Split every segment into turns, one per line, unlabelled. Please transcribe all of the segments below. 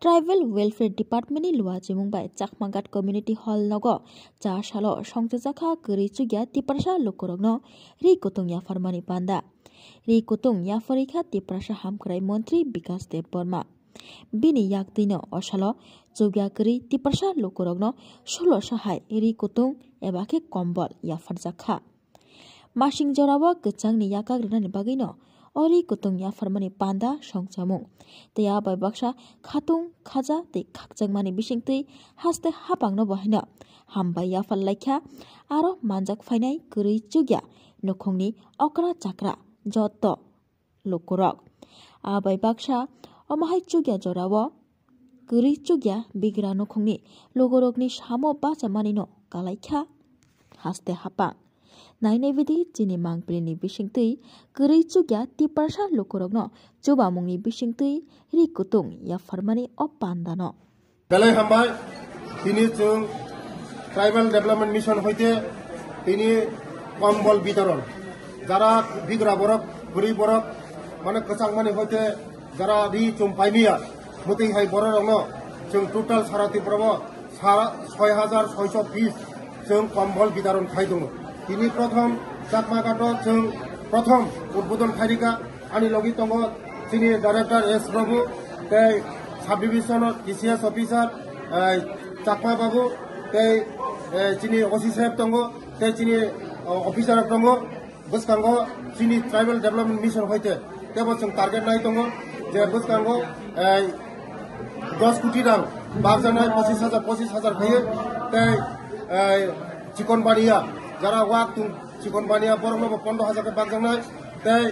tribal welfare department नि लुआ जिमुं bye चाकमागाट community hall नगो चा सालो संजोजाखा गरी चुगिया तिप्रसा लोकरगनो रि कुतुं याफारमानि पान्दा रि कुतुं याफारिखा तिप्रसा हामख्राय मंत्री विकास देव बर्मा बिनि याकदिनो असालो चुगिया गरी तिप्रसा लोकरगनो 16 सहाय रि कुतुं एबाके कम्बल याफारजाखा मासिं जराबो गचांनि याकाग्रनानि बागैनो ori kutung ya farmani panda songchamung teya bai baksa khatung khaja te khakjangmani bisingtui haste hapangno bahina hambai ya fallaikha aro manjak phainai guri chugya nokhongni okra chakra jotto lokorok abai baksa omahai chugya jorawo guri chugya bigra nokhongni logorokni samo bachamani no kalaikha haste hapang nainai bidi chini mangpilini bisingtui guri chugya tiparsa lokorokno chubamungni bisingtui ri kutung ya farmani o pandano
belai hambai tini chung tribal development mission hoite tini কম্বল বিতরণ যারা বিগ্রা বরফ গরিব বরফ মানে কচাং মানে হইতে যারা রি চুম পাইমিয়া মতেই হাই বড় রং जों টোটাল সারা ত্রিপুরা 6620 जों কম্বল বিতরণ খাইদङ তিনি প্রথম চাকমাঘাট जों প্রথম উদ্বোধন খাইরিকা আনি লগি দङ তিনি ডাইরেক্টর এস বাবু তাই sub division TCS officer Chakma বাবু তাই তিনি ওসি সাহেব দङ তাই তিনি অফিসার दङ বসকাঙ্গো চিনি ট্রাইবাল ডেভেলপমেন্ট মিশন হইতে তেবো जों টার্গেট নাই दङ যে বসকাঙ্গো 10 কোটি রাং বাগজানাय 25000 খাইয়ে তাই চিকনবাড়িয়া যারা ওয়াক চিকনবাড়িয়া বরং 15000 কে বাগজানাय তাই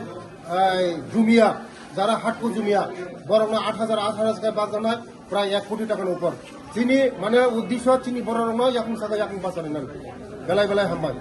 জুমিয়া যারা হাটকো জুমিয়া বরং 8000 কে বাগজানাय প্রায় 1 কোটি টাকার উপর চিনি মানে উদ্দেশ্য চিনি বড় রং এখন সাগা এখন বাঁচানো না বেলায় বেলায় হামবাই